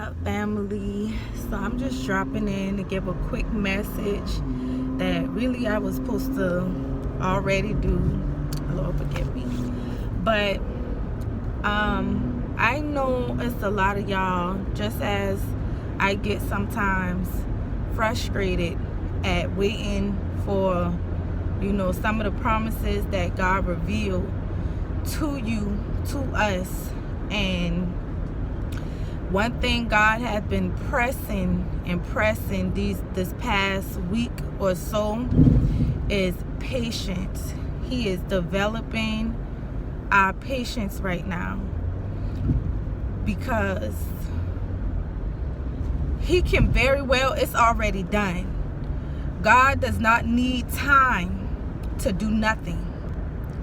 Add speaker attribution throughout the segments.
Speaker 1: up, family? So I'm just dropping in to give a quick message that really I was supposed to already do. Lord forgive me. But I know it's a lot of y'all, just as I get sometimes frustrated at waiting for, some of the promises that God revealed to you, to us. And one thing God has been pressing this past week or so is patience. He is developing our patience right now, because he can very well, it's already done. God does not need time to do nothing.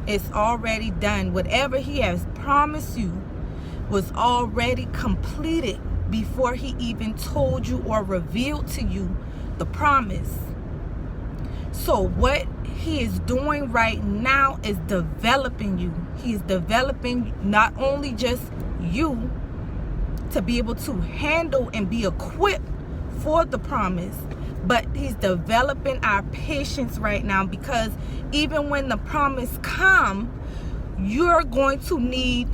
Speaker 1: It's already done. Whatever he has promised you was already completed before he even told you or revealed to you the promise. So what he is doing right now is developing you. He is developing not only just you to be able to handle and be equipped for the promise, but he's developing our patience right now, because even when the promise comes, you're going to need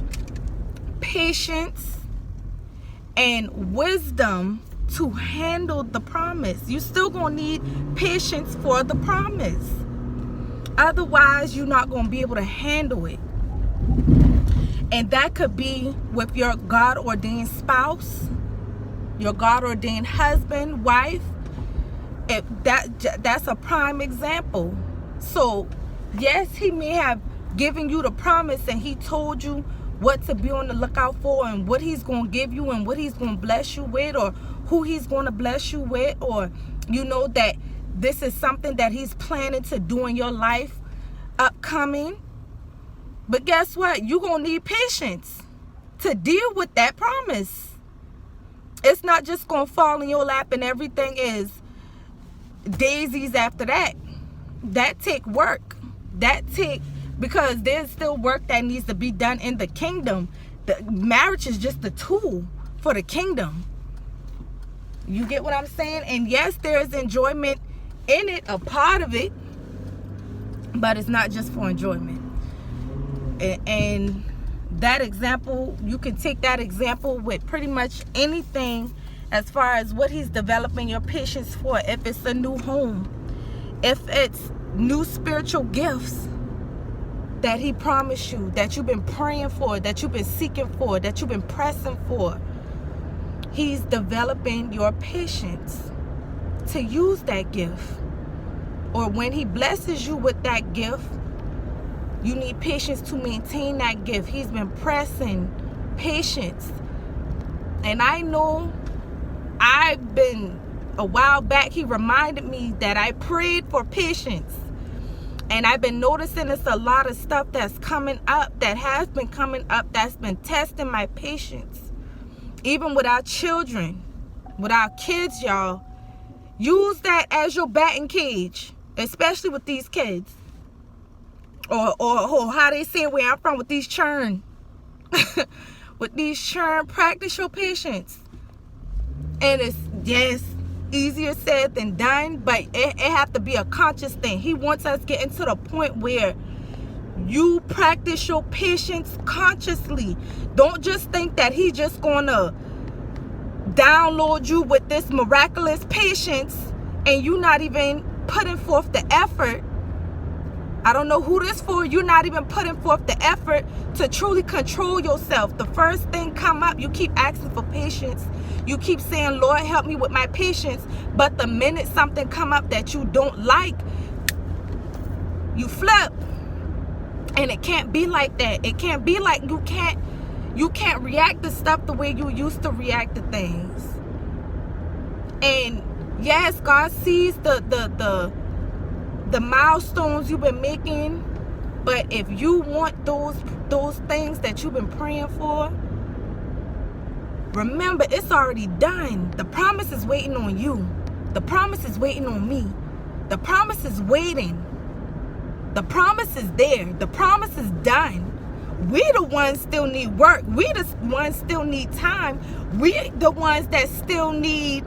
Speaker 1: patience and wisdom to handle the promise. You're still going to need patience for the promise. Otherwise, you're not going to be able to handle it. And that could be with your God-ordained spouse, your God-ordained husband, wife. That's a prime example. So, yes, he may have given you the promise and he told you what to be on the lookout for and what he's going to give you and what he's going to bless you with, or who he's going to bless you with, or that this is something that he's planning to do in your life upcoming. But guess what? You're going to need patience to deal with that promise. It's not just going to fall in your lap and everything is daisies after that. That take work. Because there's still work that needs to be done in the kingdom. The marriage is just the tool for the kingdom. You get what I'm saying? And yes, there's enjoyment in it, a part of it, but it's not just for enjoyment. And that example, you can take that example with pretty much anything as far as what he's developing your patience for. If it's a new home, if it's new spiritual gifts that he promised you, that you've been praying for, that you've been seeking for, that you've been pressing for, he's developing your patience to use that gift. Or when he blesses you with that gift, you need patience to maintain that gift. He's been pressing patience. And I know a while back, he reminded me that I prayed for patience. And I've been noticing it's a lot of stuff that's coming up, that has been coming up, that's been testing my patience. Even with our children, with our kids, y'all. Use that as your batting cage, especially with these kids. Or how they say where I'm from with these churn. With these churn, practice your patience. And it's, yes, easier said than done, but it have to be a conscious thing. He wants us getting to the point where you practice your patience consciously. Don't just think that he's just gonna download you with this miraculous patience and you not even putting forth the effort. I don't know who this for. You're not even putting forth the effort to truly control yourself. The first thing come up, you keep asking for patience. You keep saying, Lord, help me with my patience. But the minute something come up that you don't like, you flip. And it can't be like that. It can't be like you can't react to stuff the way you used to react to things. And yes, God sees the milestones you've been making, but if you want those things that you've been praying for, remember, it's already done. The promise is waiting on you. The promise is waiting on me. The promise is waiting. The promise is there. The promise is done. We the ones still need work. We the ones still need time. We the ones that still need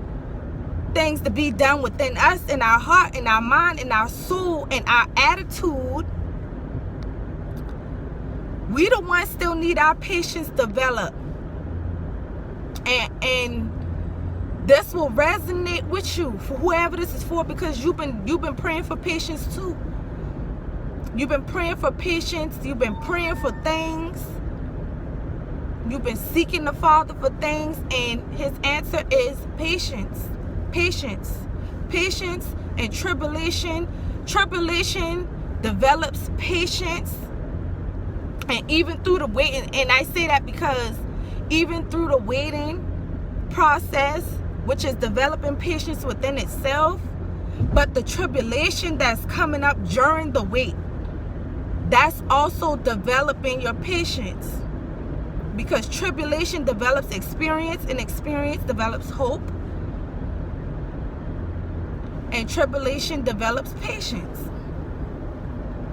Speaker 1: things to be done within us, in our heart, in our mind, in our soul, in our attitude. We the ones still need our patience developed. And this will resonate with you, for whoever this is for, because you've been praying for patience too. You've been praying for patience. You've been praying for things. You've been seeking the Father for things, and his answer is patience. Patience. Patience and tribulation. Tribulation develops patience. And even through the waiting, and I say that because even through the waiting process, which is developing patience within itself, but the tribulation that's coming up during the wait, that's also developing your patience. Because tribulation develops experience, and experience develops hope, and tribulation develops patience.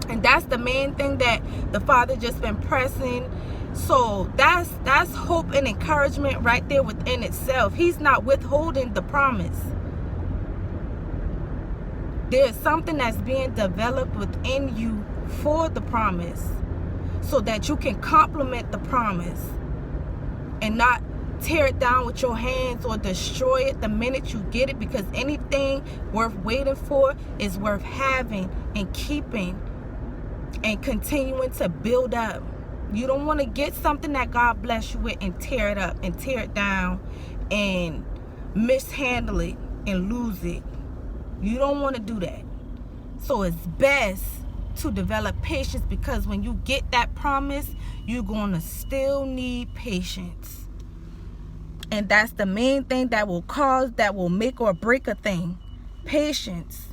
Speaker 1: And that's the main thing that the Father just been pressing. So that's hope and encouragement right there within itself. He's not withholding the promise. There's something that's being developed within you for the promise, so that you can complement the promise and not tear it down with your hands or destroy it the minute you get it. Because anything worth waiting for is worth having and keeping and continuing to build up. You don't want to get something that God bless you with and tear it up and tear it down and mishandle it and lose it. You don't want to do that. So it's best to develop patience, because when you get that promise, you're going to still need patience. And that's the main thing that will make or break a thing. Patience.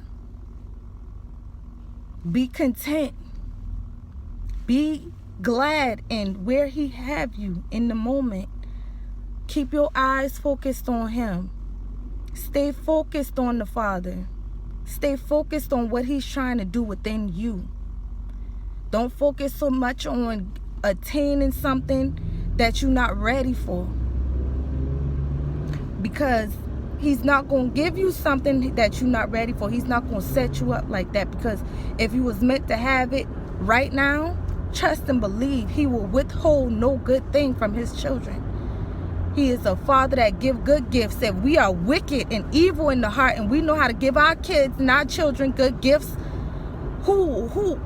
Speaker 1: Be content. Be glad in where he have you in the moment. Keep your eyes focused on him. Stay focused on the Father. Stay focused on what he's trying to do within you. Don't focus so much on attaining something that you're not ready for. Because he's not going to give you something that you're not ready for. He's not going to set you up like that. Because if you was meant to have it right now, trust and believe he will withhold no good thing from his children. He is a Father that give good gifts. If we are wicked and evil in the heart, and we know how to give our kids and our children good gifts, who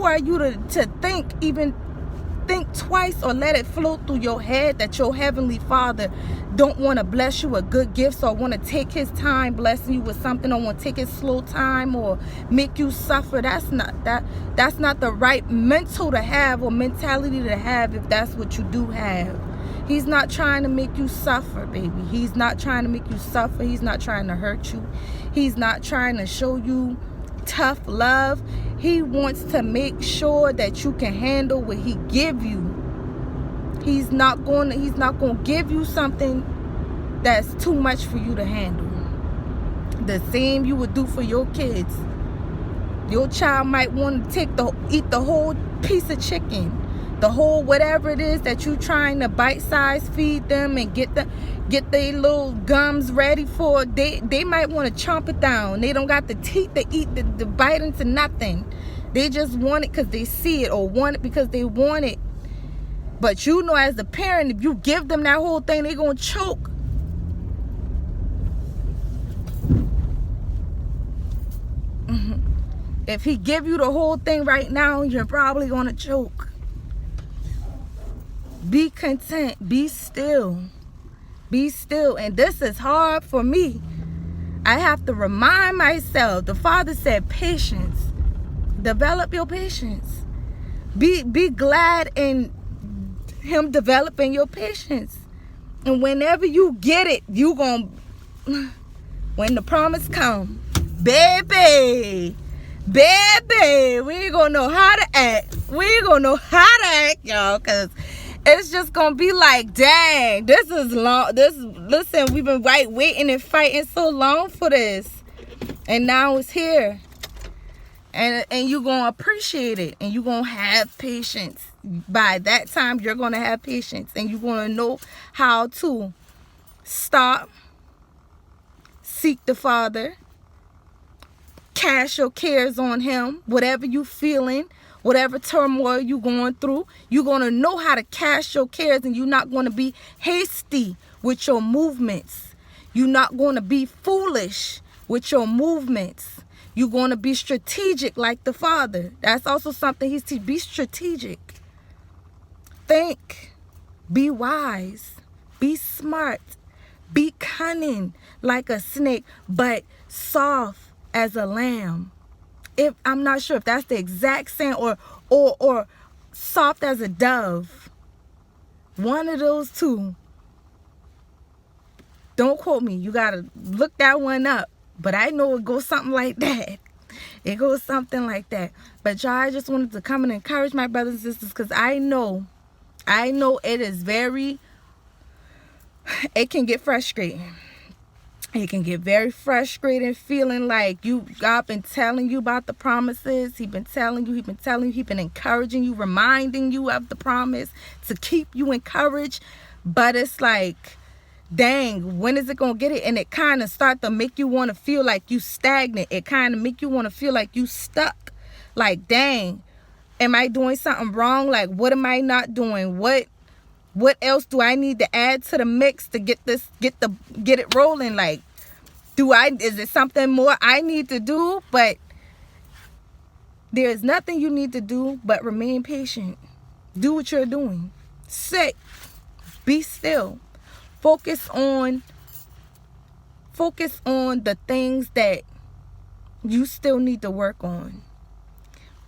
Speaker 1: are you to think twice or let it flow through your head that your Heavenly Father don't want to bless you with good gifts, or want to take his time blessing you with something, or want to take his slow time or make you suffer? That's not the right mental to have, or mentality to have, if that's what you do have. He's not trying to make you suffer, baby. He's not trying to make you suffer. He's not trying to hurt you. He's not trying to show you tough love. He wants to make sure that you can handle what he give you. He's not going to give you something that's too much for you to handle. The same you would do for your kids. Your child might want to eat the whole piece of chicken, the whole whatever it is that you trying to bite-size feed them and get their little gums ready for. They might want to chomp it down. They don't got the teeth to eat the bite into nothing. They just want it because they see it, or want it because they want it. But you know, as a parent, if you give them that whole thing, they're going to choke. If he give you the whole thing right now, you're probably going to choke. Be content. Be still. Be still. And this is hard for me. I have to remind myself. The Father said patience. Develop your patience. Be glad in him developing your patience. And whenever you get it, you gonna, when the promise come, baby, we ain't gonna know how to act. We ain't gonna know how to act, y'all, because it's just gonna be like, dang, this is long. Listen, we've been waiting and fighting so long for this, and now it's here. And you're going to appreciate it, and you're going to have patience. By that time, you're going to have patience, and you're going to know how to stop, seek the Father, cast your cares on him. Whatever you feeling, whatever turmoil you going through, you're going to know how to cast your cares, and you're not going to be hasty with your movements. You're not going to be foolish with your movements. You're going to be strategic like the Father. That's also something he's teaching. Be strategic. Think. Be wise. Be smart. Be cunning like a snake, but soft as a lamb. If I'm not sure if that's the exact same, or soft as a dove. One of those two. Don't quote me. You got to look that one up. But I know it goes something like that. It goes something like that. But y'all, I just wanted to come and encourage my brothers and sisters, because I know it is it can get frustrating. It can get very frustrating, feeling like God been telling you about the promises. He's been telling you, he's been encouraging you, reminding you of the promise to keep you encouraged. But it's like, dang, when is it going to get it? And it kind of start to make you want to feel like you stagnant. It kind of make you want to feel like you stuck. Like, dang, am I doing something wrong? Like, what am I not doing? What else do I need to add to the mix to get it rolling? Like, is it something more I need to do? But there's nothing you need to do but remain patient. Do what you're doing. Sit. Be still. Focus on the things that you still need to work on.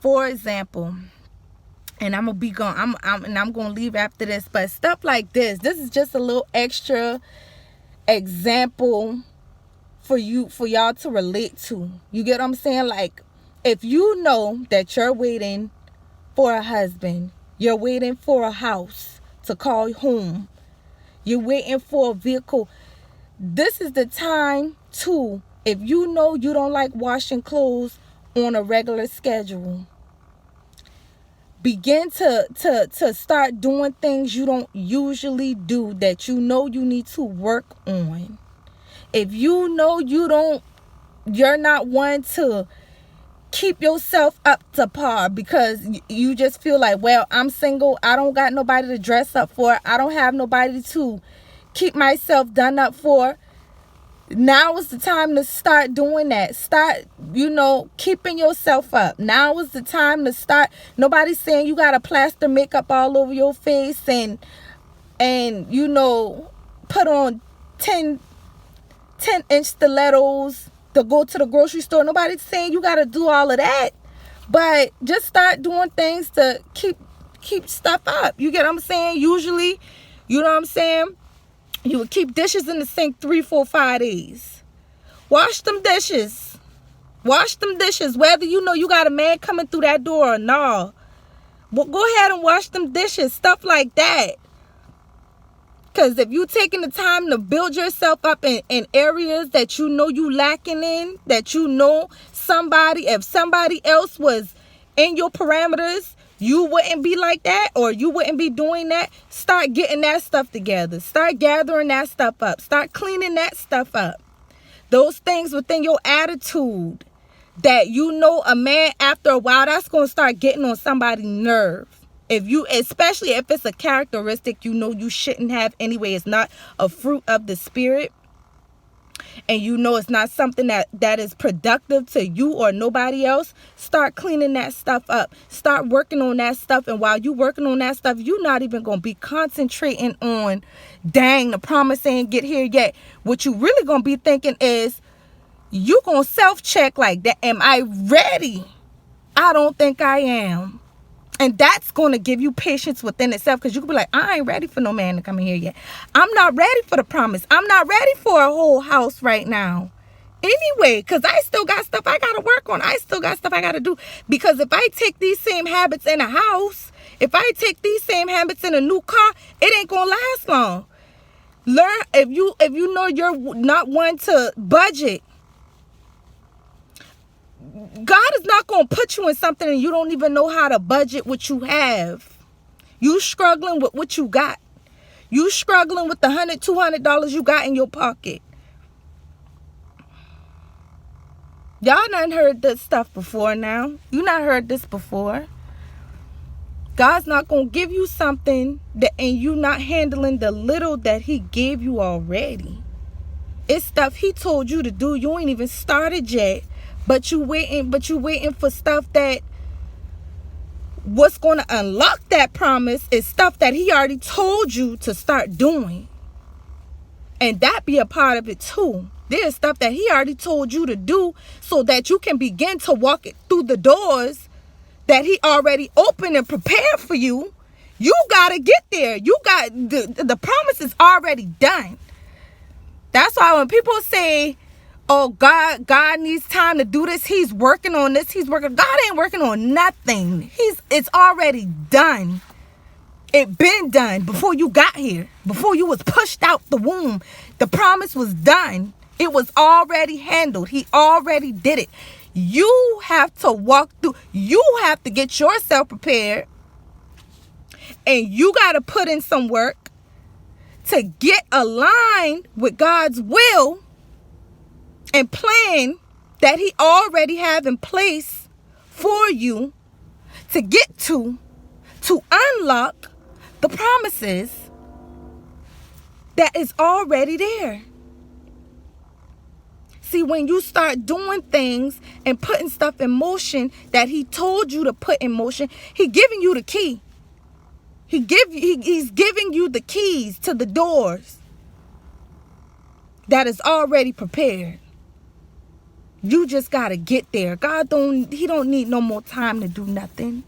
Speaker 1: For example, and I'm gonna be gone. I'm gonna leave after this. But stuff like this is just a little extra example for y'all to relate to. You get what I'm saying? Like, if you know that you're waiting for a husband, you're waiting for a house to call home, you're waiting for a vehicle, this is the time to, if you know you don't like washing clothes on a regular schedule, begin to start doing things you don't usually do that you know you need to work on. If you know you're not one to keep yourself up to par because you just feel like, well, I'm single, I don't got nobody to dress up for, I don't have nobody to keep myself done up for, now is the time to start doing that. Start, keeping yourself up. Now is the time to start. Nobody's saying you got to plaster makeup all over your face and put on 10-inch stilettos to go to the grocery store. Nobody's saying you got to do all of that. But just start doing things to keep stuff up. You get what I'm saying? Usually, you know what I'm saying? You would keep dishes in the sink 3, 4, 5 days. Wash them dishes. Wash them dishes. Whether you got a man coming through that door or not. Well, go ahead and wash them dishes. Stuff like that. Because if you taking the time to build yourself up in areas that you know you lacking in, that if somebody else was in your parameters, you wouldn't be like that, or you wouldn't be doing that. Start getting that stuff together. Start gathering that stuff up. Start cleaning that stuff up. Those things within your attitude that a man, after a while, that's going to start getting on somebody's nerve. Especially if it's a characteristic you shouldn't have anyway. It's not a fruit of the spirit. And it's not something that is productive to you or nobody else. Start cleaning that stuff up. Start working on that stuff. And while you working on that stuff, you're not even going to be concentrating on, dang, the promise ain't get here yet. What you really going to be thinking is, you going to self-check like that. Am I ready? I don't think I am. And that's going to give you patience within itself, because you could be like, I ain't ready for no man to come in here yet. I'm not ready for the promise. I'm not ready for a whole house right now. Anyway, because I still got stuff I got to work on. I still got stuff I got to do. Because if I take these same habits in a house, if I take these same habits in a new car, it ain't going to last long. Learn, if you know you're not one to budget, God is not going to put you in something and you don't even know how to budget what you have. You struggling with what you got. You struggling with the $100, $200 you got in your pocket. Y'all done heard this stuff before now. You not heard this before. God's not going to give you something and you not handling the little that he gave you already. It's stuff he told you to do. You ain't even started yet. But you waiting for stuff that what's going to unlock that promise is stuff that he already told you to start doing. And that be a part of it too. There's stuff that he already told you to do so that you can begin to walk it through the doors that he already opened and prepared for you. You got to get there. You got the promise is already done. That's why when people say, oh, God needs time to do this, he's working on this, God ain't working on nothing. It's already done. It been done before you got here, before you was pushed out the womb. The promise was done. It was already handled. He already did it. You have to walk through. You have to get yourself prepared. And you got to put in some work to get aligned with God's will and plan that he already have in place for you to get to unlock the promises that is already there. See, when you start doing things and putting stuff in motion that he told you to put in motion, he giving you the key. He's giving you the keys to the doors that is already prepared. You just got to get there. He don't need no more time to do nothing.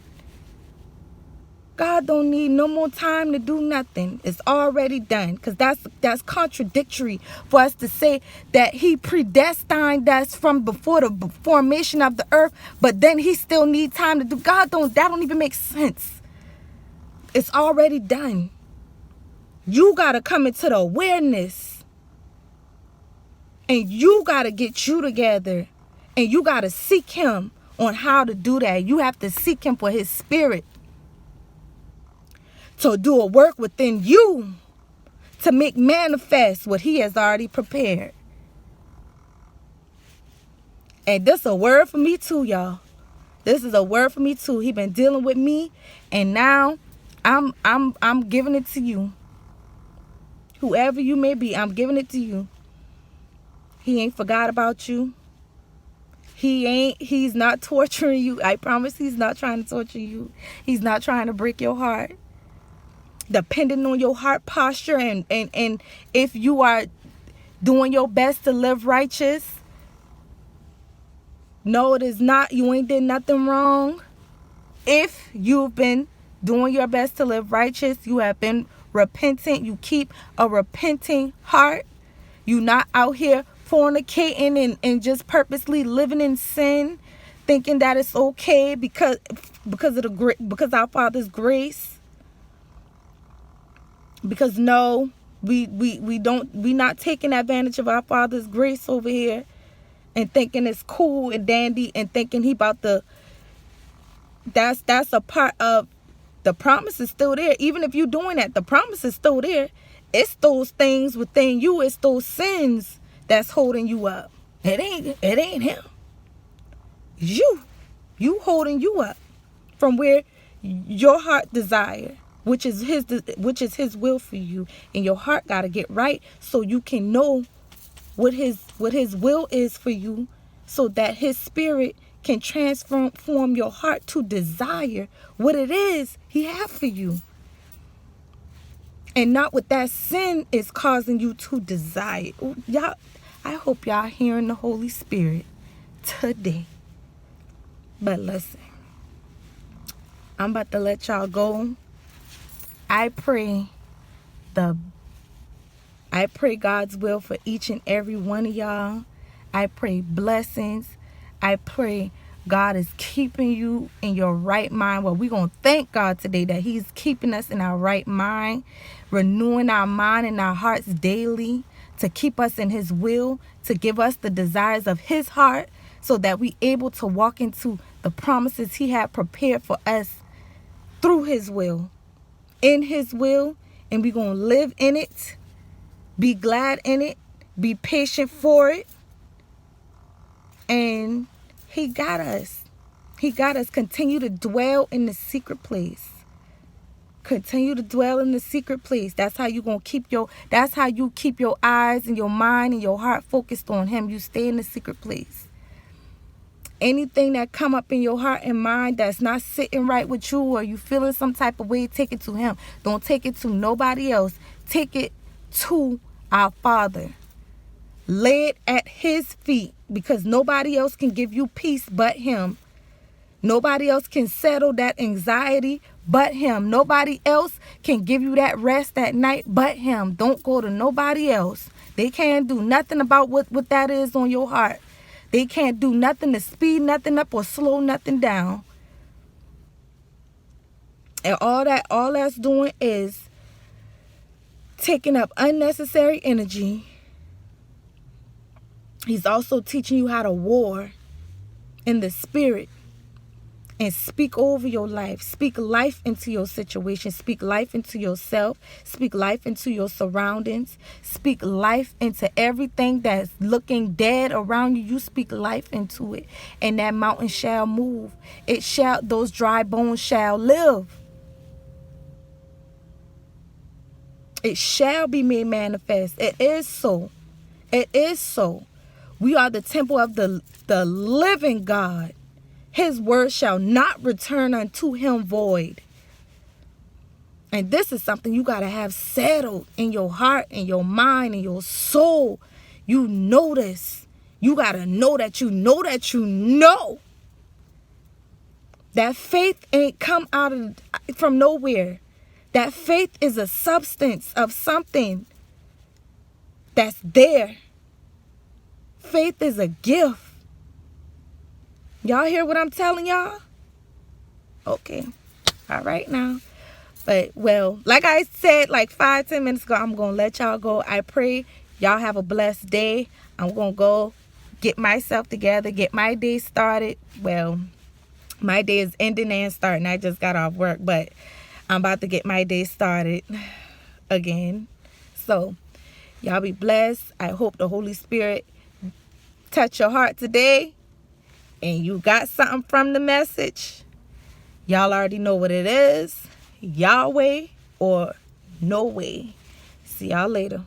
Speaker 1: God don't need no more time to do nothing. It's already done. Because that's contradictory for us to say that he predestined us from before the formation of the earth, but then he still needs time to do. That don't even make sense. It's already done. You got to come into the awareness. And you got to get you together. And you got to seek him on how to do that. You have to seek him for his spirit to do a work within you to make manifest what he has already prepared. And this is a word for me too, y'all. This is a word for me too. He been dealing with me, and now I'm giving it to you. Whoever you may be, I'm giving it to you. He ain't forgot about you. He's not torturing you. I promise he's not trying to torture you. He's not trying to break your heart. Depending on your heart posture and if you are doing your best to live righteous. No, it is not. You ain't did nothing wrong. If you've been doing your best to live righteous, you have been repentant. You keep a repenting heart. You not out here fornicating and just purposely living in sin, thinking that it's okay because our Father's grace. Because no, we not taking advantage of our Father's grace over here and thinking it's cool and dandy and thinking he about to. That's a part of the promise is still there. Even if you're doing that, the promise is still there. It's those things within you. It's those sins that's holding you up. It ain't him. You holding you up from where your heart desire. Which is his will for you, and your heart got to get right so you can know what his will is for you, so that his spirit can transform your heart to desire what it is he has for you, and not what that sin is causing you to desire. Y'all, I hope y'all hearing the Holy Spirit today. But listen, I'm about to let y'all go. I pray God's will for each and every one of y'all. I pray blessings. I pray God is keeping you in your right mind. Well, we're going to thank God today that he's keeping us in our right mind, renewing our mind and our hearts daily, to keep us in his will, to give us the desires of his heart, so that we able to walk into the promises he had prepared for us through his will, in his will, and we're going to live in it, be glad in it, be patient for it. And he got us. He got us. Continue to dwell in the secret place. Continue to dwell in the secret place. That's how you keep your eyes and your mind and your heart focused on him. You stay in the secret place. Anything that come up in your heart and mind that's not sitting right with you, or you feeling some type of way, take it to him. Don't take it to nobody else. Take it to our Father. Lay it at his feet, because nobody else can give you peace but him. Nobody else can settle that anxiety but him. Nobody else can give you that rest at night but him. Don't go to nobody else. They can't do nothing about what that is on your heart. They can't do nothing to speed nothing up or slow nothing down. And all that's doing is taking up unnecessary energy. He's also teaching you how to war in the spirit and speak over your life. Speak life into your situation. Speak life into yourself. Speak life into your surroundings. Speak life into everything that's looking dead around you. You speak life into it, and that mountain shall move. Those dry bones shall live. It shall be made manifest. It is so. It is so. We are the temple of the living God. His word shall not return unto him void. And this is something you got to have settled in your heart, in your mind, in your soul. You know this. You got to know that you know that you know. That faith ain't come from nowhere. That faith is a substance of something that's there. Faith is a gift. Y'all hear what I'm telling y'all? Okay. All right now. But, well, like I said like 5-10 minutes ago, I'm going to let y'all go. I pray y'all have a blessed day. I'm going to go get myself together, get my day started. Well, my day is ending and starting. I just got off work, but I'm about to get my day started again. So, y'all be blessed. I hope the Holy Spirit touch your heart today and you got something from the message. Y'all already know what it is. Yahweh or no way. See y'all later.